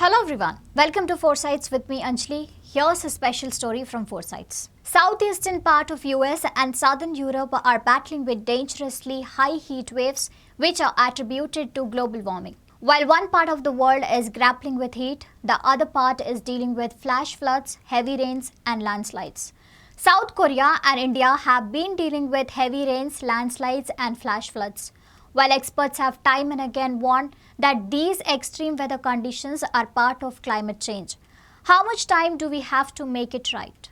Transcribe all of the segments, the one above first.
Hello everyone, welcome to 4sides with me Anjali. Here's a special story from 4sides. Southeastern part of US and southern Europe are battling with dangerously high heat waves which are attributed to global warming. While one part of the world is grappling with heat, the other part is dealing with flash floods, heavy rains and landslides. South Korea and India have been dealing with heavy rains, landslides and flash floods, while experts have time and again warned that these extreme weather conditions are part of climate change. How much time do we have to make it right?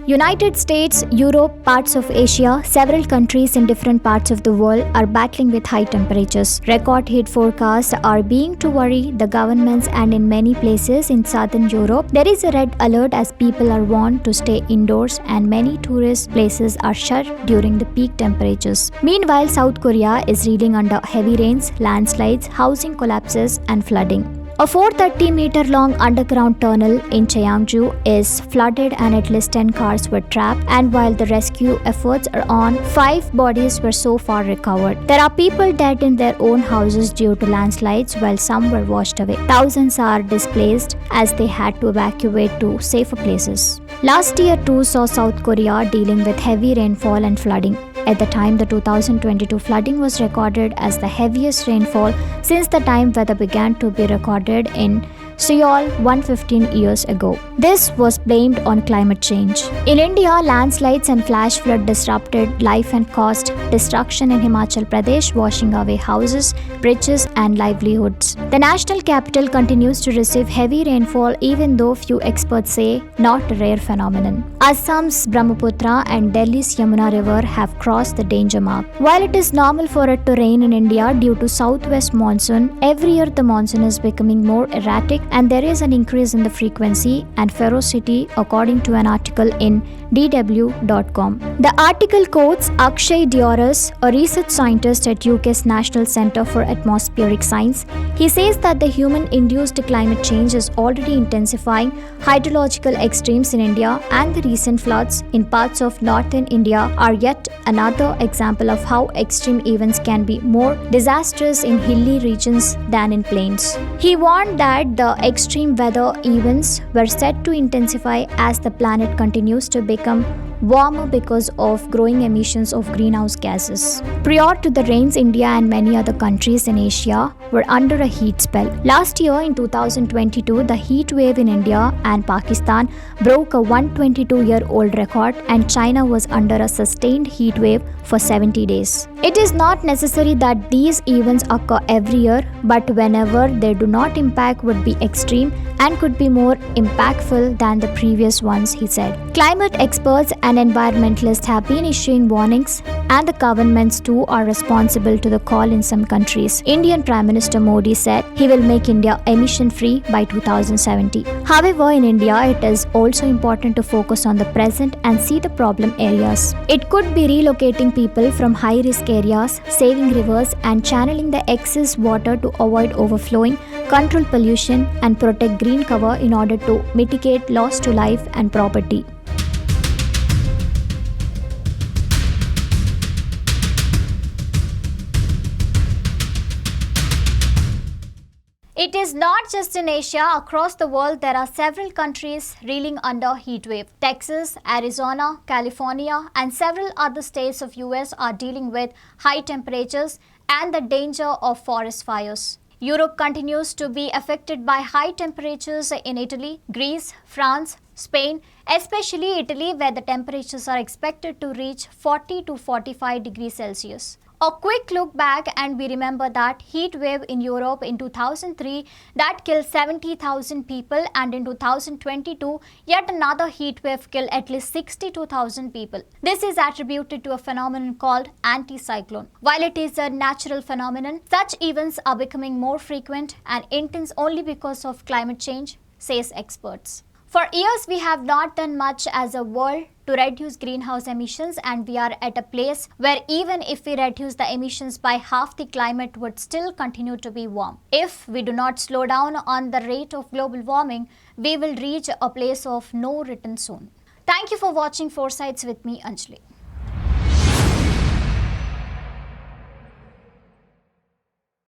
United States, Europe, parts of Asia, several countries in different parts of the world are battling with high temperatures. Record heat forecasts are being to worry the governments, and in many places in southern Europe, there is a red alert as people are warned to stay indoors and many tourist places are shut during the peak temperatures. Meanwhile, South Korea is reeling under heavy rains, landslides, housing collapses and flooding. A 430-meter long underground tunnel in Cheongju is flooded and at least 10 cars were trapped, and while the rescue efforts are on, 5 bodies were so far recovered. There are people dead in their own houses due to landslides while some were washed away. Thousands are displaced as they had to evacuate to safer places. Last year too saw South Korea dealing with heavy rainfall and flooding. At the time, the 2022 flooding was recorded as the heaviest rainfall since the time weather began to be recorded in Seoul 115 years ago. This was blamed on climate change. In India, landslides and flash flood disrupted life and caused destruction in Himachal Pradesh, washing away houses, bridges and livelihoods. The national capital continues to receive heavy rainfall even though few experts say not a rare phenomenon. Assam's Brahmaputra and Delhi's Yamuna River have crossed the danger mark. While it is normal for it to rain in India due to southwest monsoon, every year the monsoon is becoming more erratic and there is an increase in the frequency and ferocity according to an article in dw.com. The article quotes Akshay Dioras, a research scientist at UK's National Centre for Atmospheric Science. He says that the human-induced climate change is already intensifying hydrological extremes in India, and the recent floods in parts of northern India are yet another example of how extreme events can be more disastrous in hilly regions than in plains. He warned that the extreme weather events were set to intensify as the planet continues to become warmer because of growing emissions of greenhouse gases. Prior to the rains, India and many other countries in Asia were under a heat spell. Last year in 2022, the heat wave in India and Pakistan broke a 122-year-old record, and China was under a sustained heat wave for 70 days. It is not necessary that these events occur every year, but whenever they do not impact would be extreme and could be more impactful than the previous ones, he said. Climate experts and environmentalists have been issuing warnings, and the governments too are responsible to the call in some countries. Indian Prime Minister Modi said he will make India emission-free by 2070. However, in India, it is also important to focus on the present and see the problem areas. It could be relocating people from high-risk areas, saving rivers and channeling the excess water to avoid overflowing, control pollution and protect green cover in order to mitigate loss to life and property. It is not just in Asia. Across the world, there are several countries reeling under heat wave. Texas, Arizona, California, and several other states of US are dealing with high temperatures and the danger of forest fires. Europe continues to be affected by high temperatures in Italy, Greece, France, Spain, especially Italy, where the temperatures are expected to reach 40 to 45 degrees Celsius. A quick look back and we remember that heat wave in Europe in 2003 that killed 70,000 people, and in 2022 yet another heat wave killed at least 62,000 people. This is attributed to a phenomenon called anticyclone. While it is a natural phenomenon, such events are becoming more frequent and intense only because of climate change, says experts. For years, we have not done much as a world to reduce greenhouse emissions, and we are at a place where even if we reduce the emissions by half, the climate would still continue to be warm. If we do not slow down on the rate of global warming, we will reach a place of no return soon. Thank you for watching 4 Sides with me, Anjali.